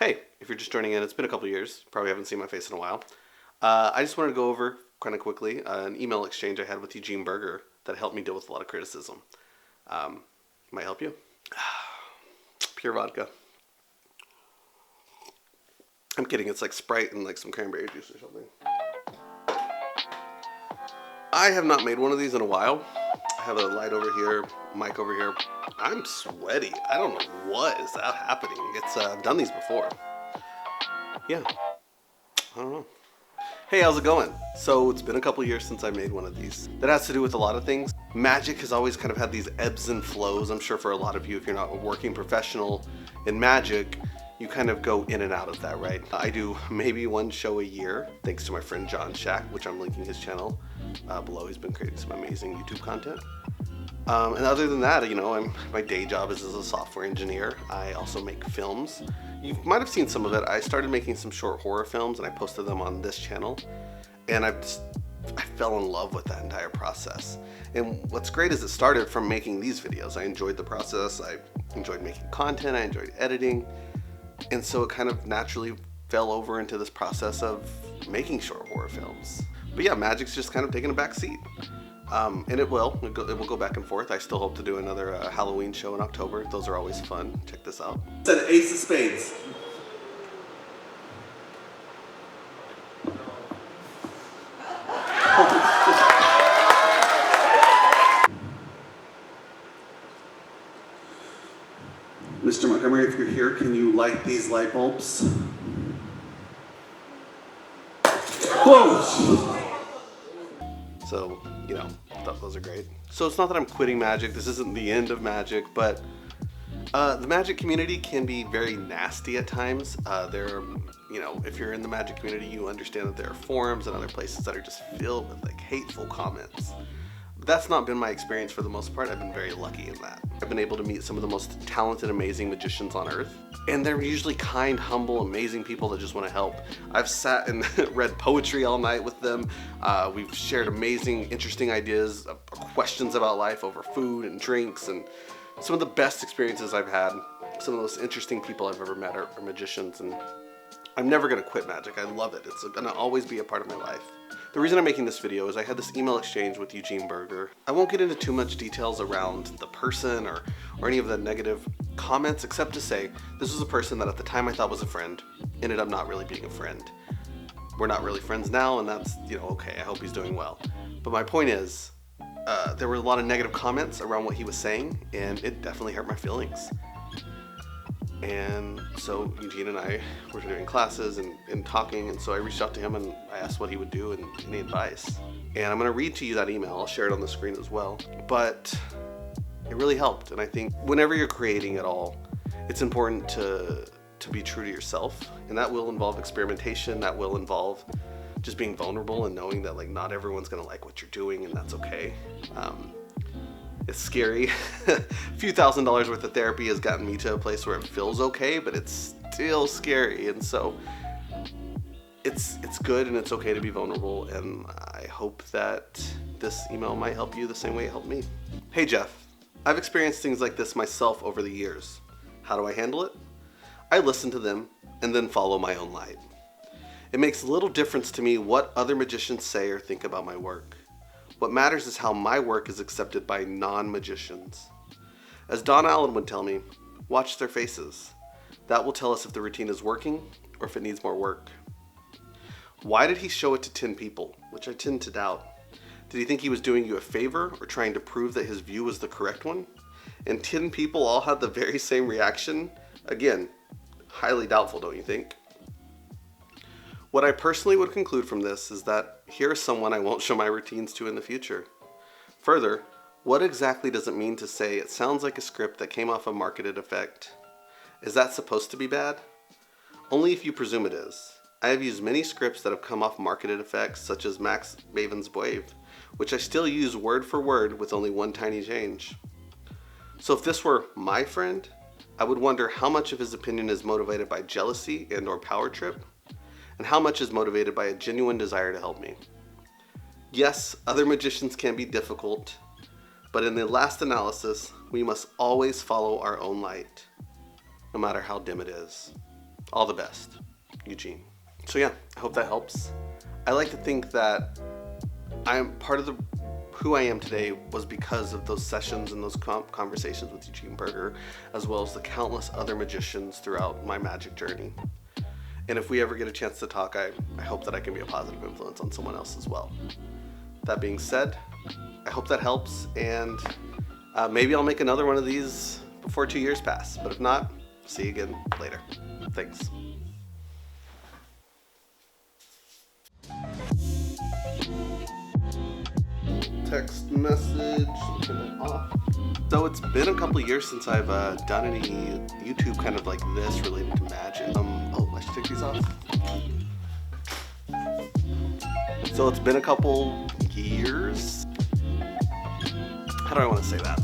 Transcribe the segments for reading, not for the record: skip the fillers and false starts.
Hey, if you're just joining in, it's been a couple years. Probably haven't seen my face in a while. I just wanted to go over kind of quickly an email exchange I had with Eugene Burger that helped me deal with a lot of criticism. Might help you. Pure vodka. I'm kidding. It's like Sprite and like some cranberry juice or something. I have not made one of these in a while. I have a light over here, mic over here. I'm sweaty. I don't know what is that happening. I've done these before. Yeah, I don't know. Hey, how's it going? So it's been a couple years since I made one of these. That has to do with a lot of things. Magic has always kind of had these ebbs and flows. I'm sure for a lot of you, if you're not a working professional in magic, you kind of go in and out of that, right? I do maybe one show a year, thanks to my friend John Shack, which I'm linking his channel below. He's been creating some amazing YouTube content. And other than that, my day job is as a software engineer. I also make films. You might have seen some of it. I started making some short horror films and I posted them on this channel. And I fell in love with that entire process. And what's great is it started from making these videos. I enjoyed the process. I enjoyed making content. I enjoyed editing. And so it kind of naturally fell over into this process of making short horror films. But yeah, magic's just kind of taken a back seat. And it will go back and forth. I still hope to do another Halloween show in October. Those are always fun. Check this out. It's an ace of spades. Mr. Montgomery, if you're here, can you light these light bulbs? Whoa! So, I thought those are great. So it's not that I'm quitting magic. This isn't the end of magic, but the magic community can be very nasty at times. If you're in the magic community, you understand that there are forums and other places that are just filled with like hateful comments. That's not been my experience for the most part. I've been very lucky in that. I've been able to meet some of the most talented, amazing magicians on earth. And they're usually kind, humble, amazing people that just want to help. I've sat and read poetry all night with them. We've shared amazing, interesting ideas, questions about life over food and drinks, and some of the best experiences I've had. Some of the most interesting people I've ever met are magicians, and I'm never going to quit magic. I love it. It's going to always be a part of my life. The reason I'm making this video is I had this email exchange with Eugene Burger. I won't get into too much details around the person or any of the negative comments, except to say this was a person that at the time I thought was a friend, ended up not really being a friend. We're not really friends now, and that's, okay, I hope he's doing well. But my point is, there were a lot of negative comments around what he was saying, and it definitely hurt my feelings. And so Eugene and I were doing classes and talking, and so I reached out to him and I asked what he would do and any advice. And I'm going to read to you that email. I'll share it on the screen as well. But it really helped, and I think whenever you're creating at all, it's important to be true to yourself, and that will involve experimentation. That will involve just being vulnerable and knowing that not everyone's going to like what you're doing, and that's okay. It's scary. A few $1,000s worth of therapy has gotten me to a place where it feels okay, but it's still scary. And so it's good and it's okay to be vulnerable. And I hope that this email might help you the same way it helped me. Hey Jeff, I've experienced things like this myself over the years. How do I handle it? I listen to them and then follow my own light. It makes little difference to me what other magicians say or think about my work. What matters is how my work is accepted by non-magicians. As Don Allen would tell me, watch their faces. That will tell us if the routine is working or if it needs more work. Why did he show it to 10 people, which I tend to doubt? Did he think he was doing you a favor or trying to prove that his view was the correct one? And 10 people all had the very same reaction? Again, highly doubtful, don't you think? What I personally would conclude from this is that here is someone I won't show my routines to in the future. Further, what exactly does it mean to say it sounds like a script that came off a marketed effect? Is that supposed to be bad? Only if you presume it is. I have used many scripts that have come off marketed effects, such as Max Maven's Wave, which I still use word for word with only one tiny change. So if this were my friend, I would wonder how much of his opinion is motivated by jealousy and or power trip, and how much is motivated by a genuine desire to help me. Yes, other magicians can be difficult, but in the last analysis, we must always follow our own light, no matter how dim it is. All the best, Eugene. So yeah, I hope that helps. I like to think that I'm part of who I am today was because of those sessions and those conversations with Eugene Burger, as well as the countless other magicians throughout my magic journey. And if we ever get a chance to talk, I hope that I can be a positive influence on someone else as well. That being said, I hope that helps, and maybe I'll make another one of these before 2 years pass. But if not, see you again later. Thanks. Text message, turn that off. So it's been a couple of years since I've done any YouTube kind of like this related to magic. Oh, I should take these off. So it's been a couple years. How do I want to say that?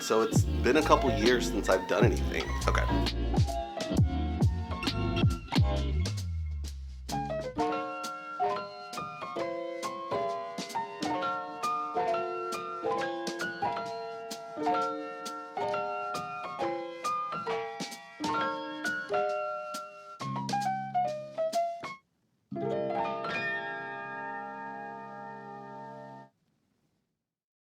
So it's been a couple years since I've done anything. Okay.